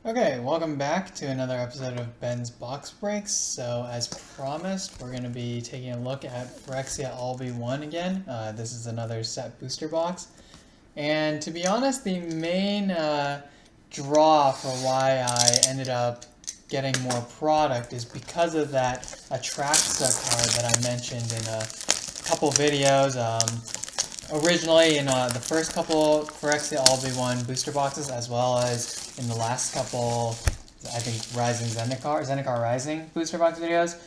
Okay, welcome back to another episode of Ben's Box Breaks. So, as promised, we're going to be taking a look at Phyrexia LB1 again. This is another set booster box. And to be honest, the main draw for why I ended up getting more product is because of that Atraxa card that I mentioned in a couple videos. Originally in the first couple Phyrexia LB1 booster boxes, as well as in the last couple, I think, Rising Zendikar Rising booster box videos,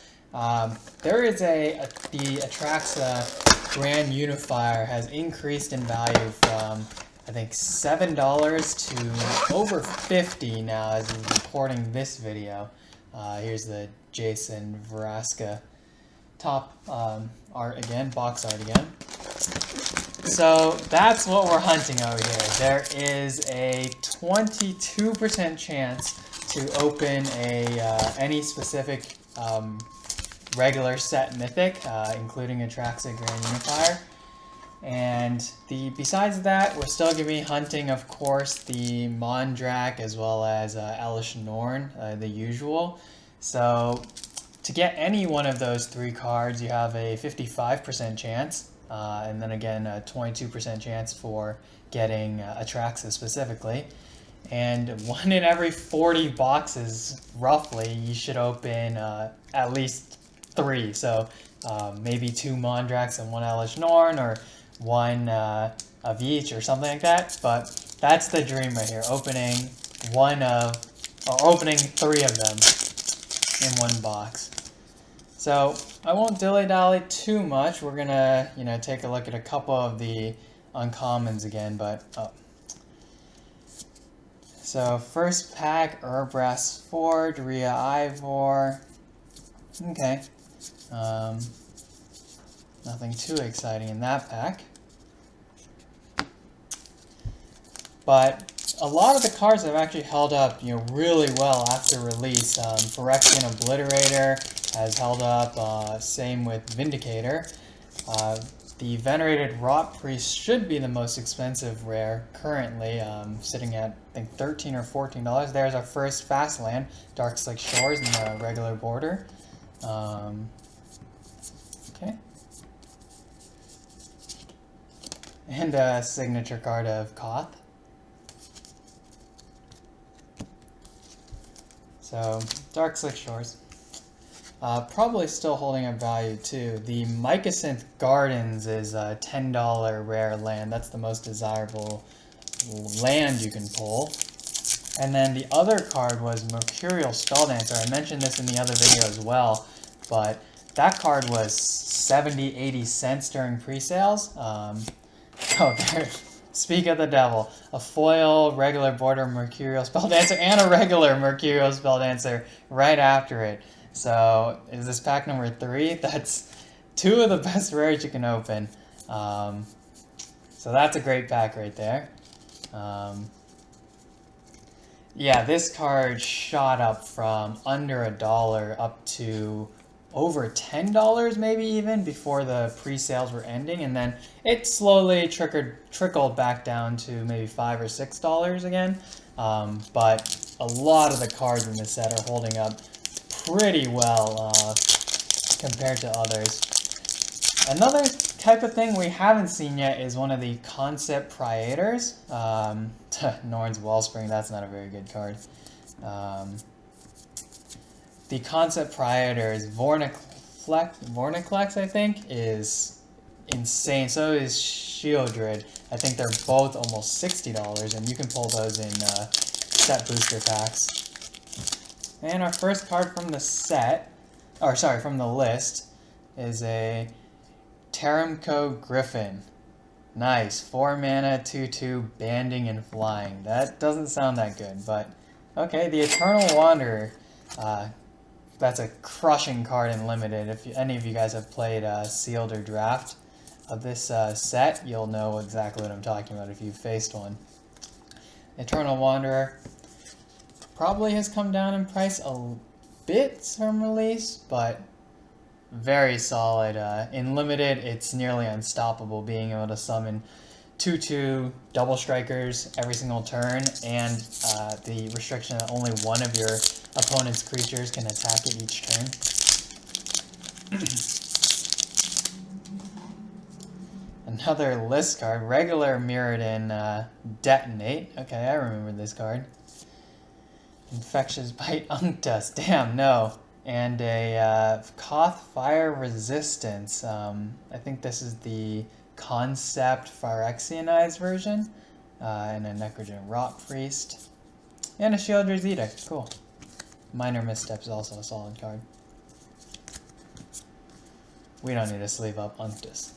there is the Atraxa Grand Unifier has increased in value from, I think, $7 to over $50 now as I'm recording this video. Here's the Jason Vraska top art again, box art again. So that's what we're hunting over here. There is a 22% chance to open any specific regular set mythic, including Atraxa Grand Unifier. And besides that, we're still going to be hunting, of course, the Mondrak as well as ELESH NORN, the usual. So to get any one of those three cards, you have a 55% chance. And then again, a 22% chance for getting Atraxa specifically. And 1 in every 40 boxes, roughly, you should open at least 3. So maybe 2 Mondraks and 1 ELESH NORN, or 1 of each, or something like that. But that's the dream right here, opening 3 of them in one box. So I won't dilly-dally too much. We're gonna, take a look at a couple of the uncommons again. But so first pack, Urbras Forge, Rhea Ivor. Okay, nothing too exciting in that pack. But a lot of the cards have actually held up, really well after release. Phyrexian Obliterator has held up, same with Vindicator. The Venerated Rot Priest should be the most expensive rare currently, sitting at, I think, $13 or $14. There's our first fast land, Dark Slick Shores in the regular border. Okay. And a signature card of Koth. So, Dark Slick Shores. Probably still holding up value too. The Mycosynth Gardens is a $10 rare land. That's the most desirable land you can pull. And then the other card was Mercurial Spelldancer. I mentioned this in the other video as well, but that card was 70-80 cents during pre-sales. Speak of the devil. A foil regular border Mercurial Spelldancer and a regular Mercurial Spelldancer right after it. So, is this pack number 3? That's 2 of the best rares you can open. So that's a great pack right there. Yeah, this card shot up from under $1 up to over $10 maybe even before the pre-sales were ending, and then it slowly trickled back down to maybe $5 or $6 again. But a lot of the cards in this set are holding up pretty well compared to others. Another type of thing we haven't seen yet is one of the Concept Priators. Norn's Wellspring, that's not a very good card. The Concept Priators, Vornaclex, I think, is insane. So is Shieldred. I think they're both almost $60, and you can pull those in set booster packs. And our first card from the from the list, is a Terimco Griffin. Nice, 4 mana, 2/2, banding and flying. That doesn't sound that good, but okay. The Eternal Wanderer. That's a crushing card in Limited. If any of you guys have played Sealed or Draft of this set, you'll know exactly what I'm talking about if you've faced one. Eternal Wanderer probably has come down in price a bit from release, but very solid. In Limited, it's nearly unstoppable, being able to summon 2/2 double strikers every single turn, and the restriction that only one of your opponent's creatures can attack it each turn. Another list card, regular mirrored in Detonate. Okay, I remember this card. Infectious Bite Unctus. Damn, no. And a Koth Fire Resistance. I think this is the concept Phyrexianized version. And a Necrogen Rot Priest. And a Shieldred's Edict. Cool. Minor Missteps is also a solid card. We don't need to sleeve up Unctus.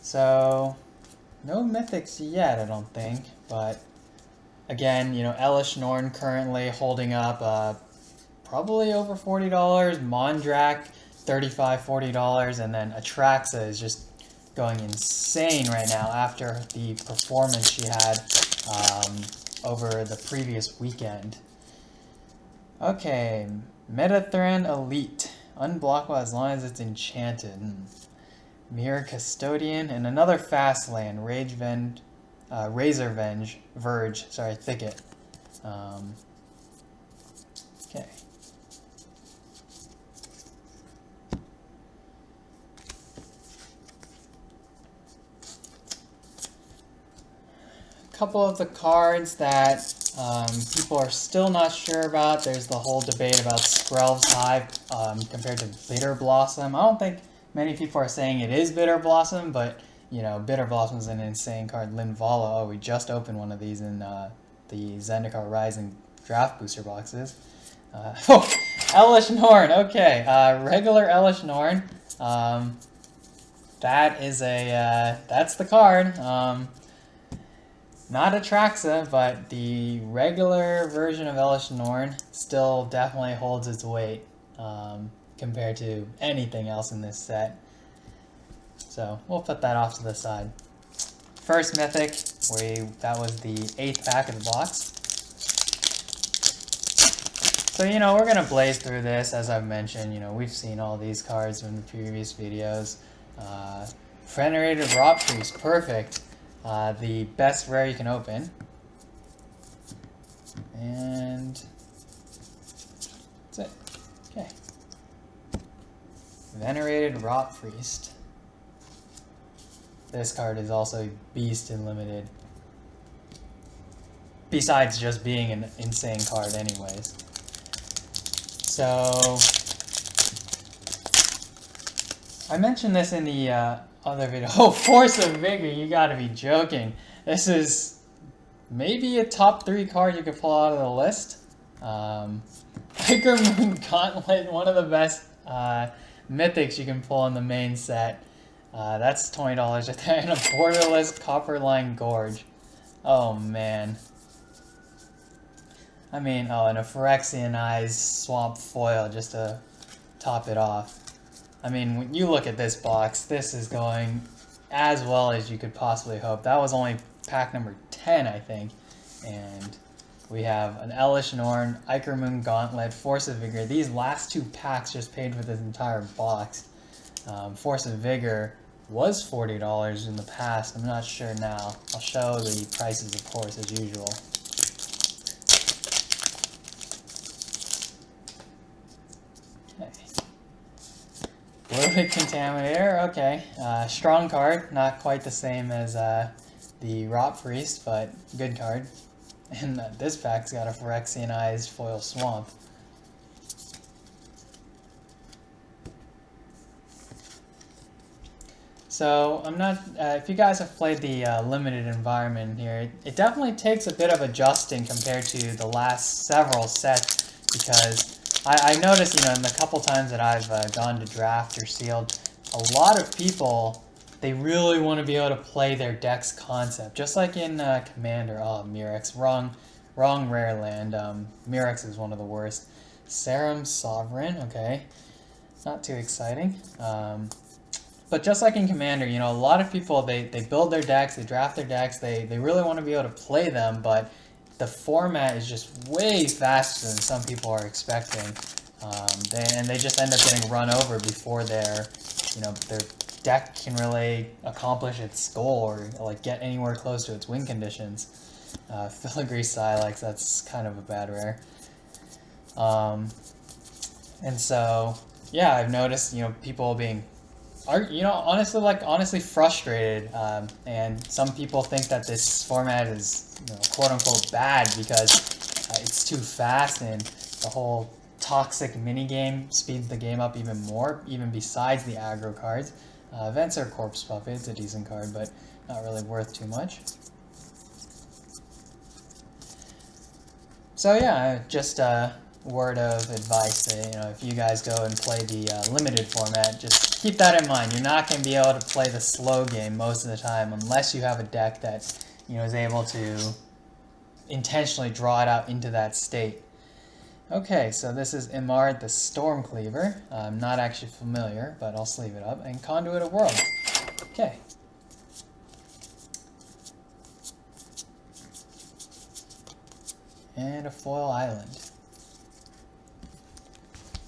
So, no mythics yet, I don't think, but again, you know, ELESH NORN currently holding up probably over $40, Mondrak $35, $40, and then Atraxa is just going insane right now after the performance she had over the previous weekend. Okay, Metathrun Elite, unblockable as long as it's enchanted. Mirror Custodian, and another fast land, Razor Verge, sorry, Thicket. Okay. A couple of the cards that people are still not sure about. There's the whole debate about Skrelv's Hive compared to Bitter Blossom. I don't think many people are saying it is Bitter Blossom, but, you know, Bitter Blossom is an insane card. Linvala, oh, we just opened one of these in the Zendikar Rising draft booster boxes. Oh, ELESH NORN, okay. Regular ELESH NORN. That is that's the card. Not Atraxa, but the regular version of ELESH NORN still definitely holds its weight. Compared to anything else in this set. So we'll put that off to the side. First mythic, that was the 8th pack of the box. So, you know, we're going to blaze through this. As I've mentioned, you know, we've seen all these cards from the previous videos. Venerated Rot Priest, perfect. The best rare you can open. And that's it. Okay. Venerated Rot Priest. This card is also a beast in limited. Besides just being an insane card anyways. So, I mentioned this in the other video. Oh, Force of Vigor, you gotta be joking. This is maybe a top 3 card you could pull out of the list. ICHORMOON Gauntlet, one of the best mythics you can pull in the main set. That's $20 right there. And a Borderless Copperline Gorge. Oh man. I mean, oh, and a Phyrexianized Swamp Foil just to top it off. I mean, when you look at this box, this is going as well as you could possibly hope. That was only pack number 10, I think. And we have an ELESH NORN, ICHORMOON Gauntlet, Force of Vigor. These last 2 packs just paid for this entire box. Force of Vigor was $40 in the past. I'm not sure now. I'll show the prices, of course, as usual. Okay. Bloated Contaminator, okay. Strong card, not quite the same as the Rot Priest, but good card. And this pack's got a Phyrexianized Foil Swamp. So, I'm not, if you guys have played the limited environment here, it definitely takes a bit of adjusting compared to the last several sets, because I noticed, you know, in the couple times that I've gone to draft or sealed, a lot of people, they really want to be able to play their deck's concept, just like in Commander. Oh, Murex, wrong rare land. Murex is one of the worst. Serum Sovereign, okay, not too exciting. But just like in Commander, you know, a lot of people, they build their decks, they draft their decks, they really want to be able to play them, but the format is just way faster than some people are expecting. They just end up getting run over before their deck can really accomplish its goal or like get anywhere close to its win conditions. Filigree Silex, that's kind of a bad rare. And so, yeah, I've noticed, people being, honestly frustrated. And some people think that this format is, quote unquote bad because it's too fast and the whole toxic minigame speeds the game up even more, even besides the aggro cards. Venser Corpse Puppet, it's a decent card, but not really worth too much. So yeah, just a word of advice that, if you guys go and play the limited format, just keep that in mind. You're not going to be able to play the slow game most of the time unless you have a deck that, is able to intentionally draw it out into that state. Okay, so this is Imard the Stormcleaver. I'm not actually familiar, but I'll sleeve it up. And Conduit of Worlds. Okay. And a foil island.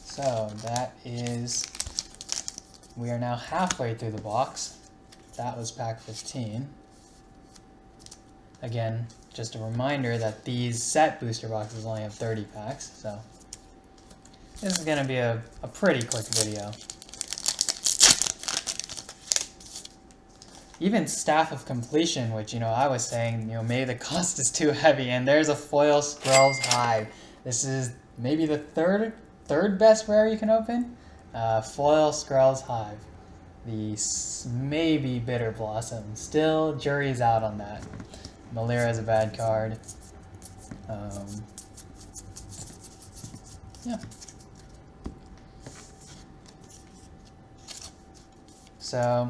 So that is, we are now halfway through the box. That was pack 15. Again, just a reminder that these set booster boxes only have 30 packs, so this is going to be a pretty quick video. Even Staff of Completion, which, I was saying, maybe the cost is too heavy, and there's a foil Skrell's Hive. This is maybe the third best rare you can open. Foil Skrell's Hive. The maybe Bitter Blossom. Still, jury's out on that. Malira is a bad card. Yeah. So,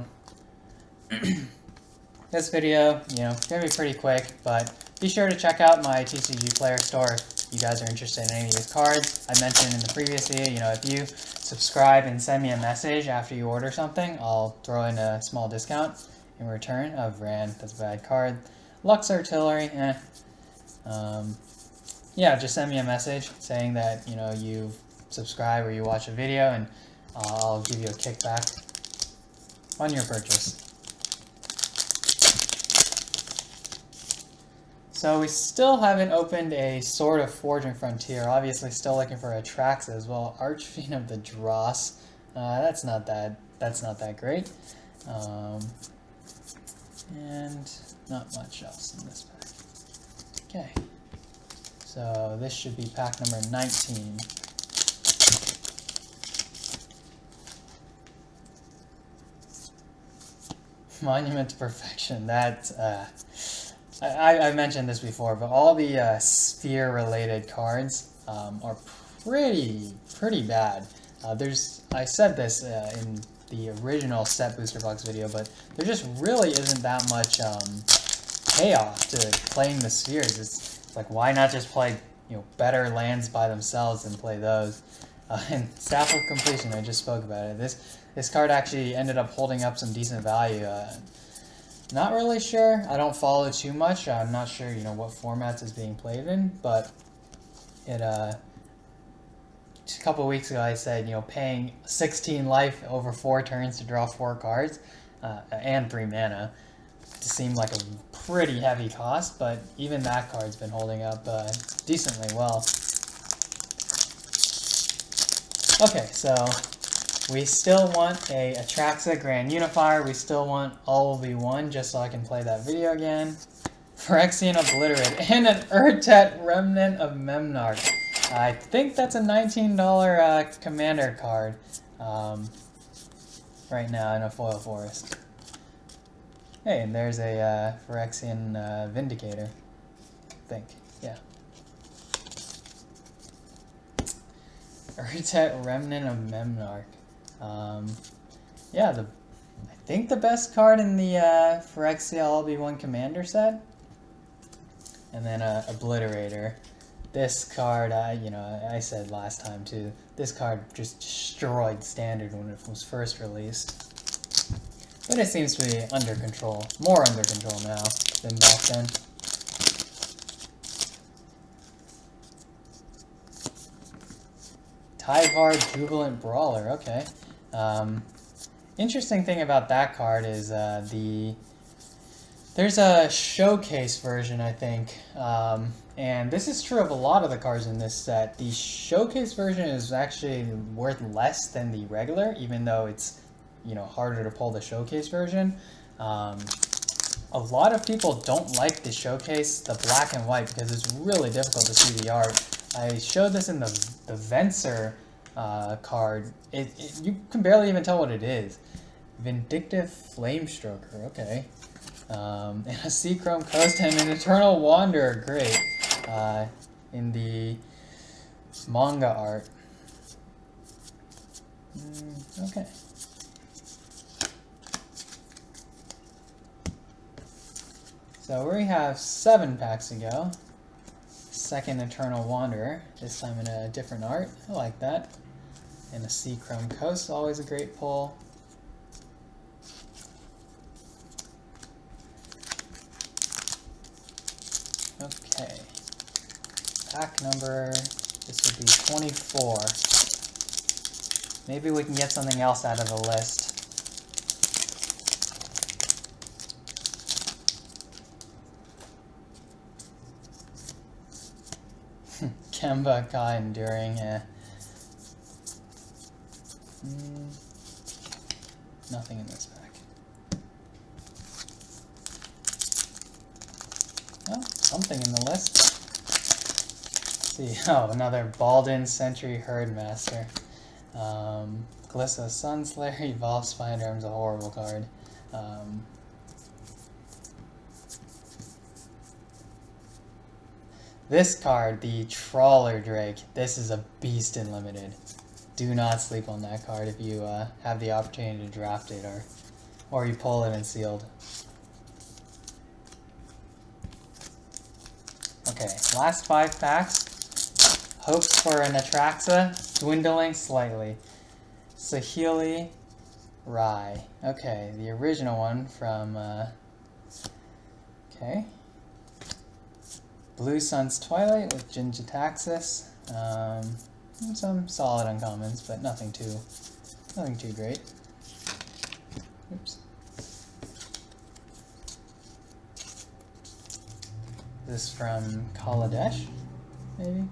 this video, gonna be pretty quick, but be sure to check out my TCG Player store if you guys are interested in any of these cards. I mentioned in the previous video, if you subscribe and send me a message after you order something, I'll throw in a small discount in return. Vran, that's a bad card. Lux Artillery, yeah, just send me a message saying that, you subscribe or you watch a video, and I'll give you a kickback on your purchase. So we still haven't opened a Sword of Fortune Frontier. Obviously still looking for a Trax as well. Archfiend of the Dross. That's not that great. And not much else in this pack. Okay. So this should be pack number 19. Monument to Perfection. That I mentioned this before, but all the sphere-related cards are pretty bad. I said this in the original set booster box video, but there just really isn't that much payoff to playing the spheres. It's like, why not just play better lands by themselves than play those? And Staff of Completion, I just spoke about it. This card actually ended up holding up some decent value. Not really sure. I don't follow too much. I'm not sure, what formats is being played in, but it a couple weeks ago I said, paying 16 life over 4 turns to draw 4 cards and 3 mana seemed like a pretty heavy cost, but even that card's been holding up decently well. Okay, so we still want a Atraxa Grand Unifier. We still want All Will Be One, just so I can play that video again. Phyrexian Obliterate, and an Urtet Remnant of Memnarch. I think that's a $19 commander card right now in a foil forest. Hey, and there's a Phyrexian Vindicator, I think, yeah. Urtet Remnant of Memnarch. Yeah, I think the best card in the Phyrexia All Be One Commander set. And then Obliterator. This card, I said last time too, this card just destroyed Standard when it was first released. But it seems to be under control, more under control now than back then. Tyvar Jubilant Brawler, okay. Interesting thing about that card is there's a showcase version, I think, and this is true of a lot of the cards in this set. The showcase version is actually worth less than the regular, even though it's, you know, harder to pull the showcase version. A lot of people don't like the showcase, the black and white, because it's really difficult to see the art. I showed this in the Venser card. You can barely even tell what it is. Vindictive Flamestroker, okay. And a Sea-Chrome Coast and an Eternal Wanderer, great. In the manga art. Okay. So we have 7 packs to go. Second Eternal Wanderer, this time in a different art. I like that. And a Sea-Chrome Coast, always a great pull. Okay. Pack number, this would be 24. Maybe we can get something else out of the list. Kemba Kai Enduring, nothing in this pack. Oh, something in the list. Let's see, oh, another Balden Sentry Herdmaster. Glisso Sunslayer, Evolve Spinearm's a horrible card. This card, the Trawler Drake, this is a beast in Limited. Do not sleep on that card if you have the opportunity to draft it or you pull it in sealed. Okay, last 5 packs. Hopes for an Atraxa, dwindling slightly. Saheeli Rai. Okay, the original one from, okay. Blue Sun's Twilight with Jin-Gitaxias. Some solid uncommons, but nothing too great. Oops. This from Kaladesh, maybe?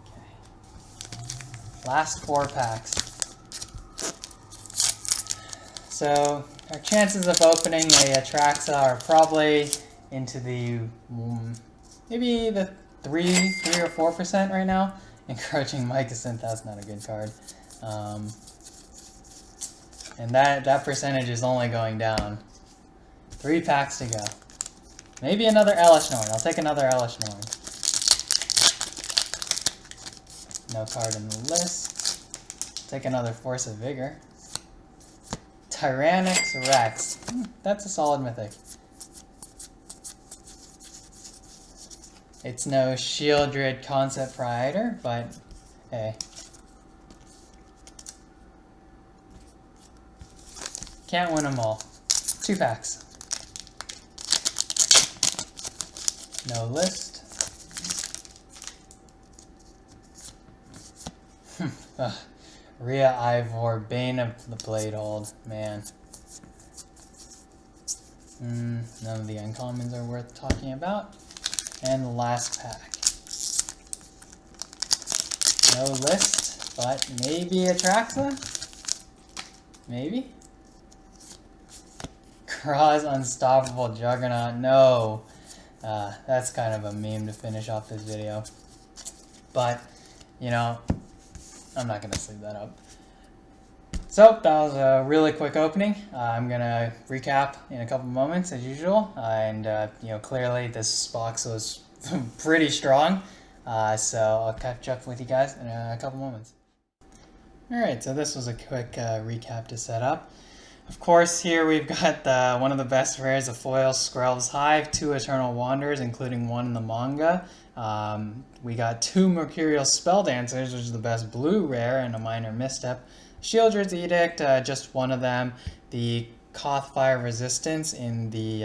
Okay. Last 4 packs. So our chances of opening a Atraxa are probably into the maybe the 3 or 4% right now. Encroaching Mycosynth, that's not a good card. And that percentage is only going down. 3 packs to go. Maybe another ELESH NORN. I'll take another ELESH NORN. No card in the list. Take another Force of Vigor. Tyrannix Rex. That's a solid mythic. It's no Shieldred Concept Prior, but hey. Can't win them all. 2 packs. No list. Rhea Ivor, Bane of the Bladehold. Man. None of the uncommons are worth talking about. And the last pack. No list, but maybe Atraxa? Maybe? Kraz Unstoppable Juggernaut. No. That's kind of a meme to finish off this video. But, you know, I'm not going to sleeve that up. So, that was a really quick opening. I'm going to recap in a couple moments, as usual. And, you know, clearly this box was pretty strong. So, I'll catch up with you guys in a couple moments. Alright, so this was a quick recap to set up. Of course, here we've got one of the best rares of foil, Skrelv's Hive, 2 Eternal Wanderers, including 1 in the manga. We got 2 Mercurial Spelldancers, which is the best blue rare and a minor misstep. Shieldred's Edict, just 1 of them. The Kothfire Resistance in the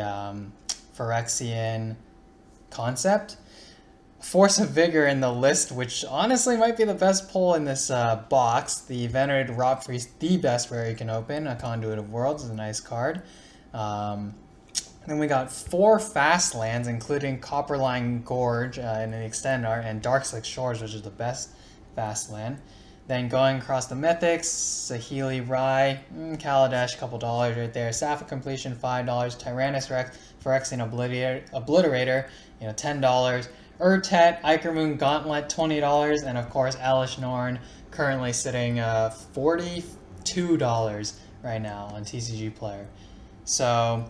Phyrexian concept. Force of Vigor in the list, which honestly might be the best pull in this box. The Venerated Rotfree, the best rare you can open. A Conduit of Worlds is a nice card. Then we got 4 fast lands, including Copperline Gorge in an Extend Art, and Darkslick Shores, which is the best fast land. Then going across the Mythics, Saheeli Rai, Kaladesh, couple dollars right there. Staff of Completion, $5. Tyrannus Rex, Phyrexian Obliterator, $10. Urtet, ICHORMOON Gauntlet, $20. And of course, ELESH NORN, currently sitting $42 right now on TCG Player. So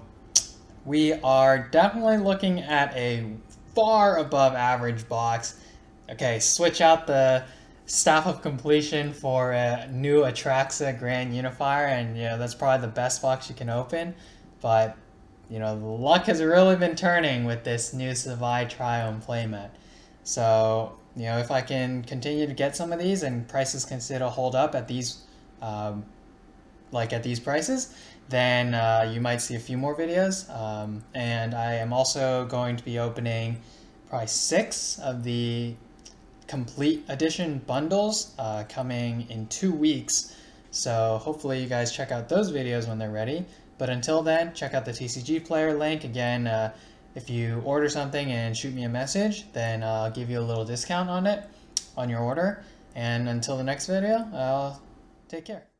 we are definitely looking at a far above average box. Okay, switch out the Staff of Completion for a new Atraxa Grand Unifier, and that's probably the best box you can open. But the luck has really been turning with this new Savai Triome playmat. So if I can continue to get some of these and prices continue to hold up at these at these prices, then you might see a few more videos. And I am also going to be opening probably 6 of the complete edition bundles coming in 2 weeks. So hopefully you guys check out those videos when they're ready. But until then, check out the TCG Player link. Again, if you order something and shoot me a message, then I'll give you a little discount on it, on your order. And until the next video, take care.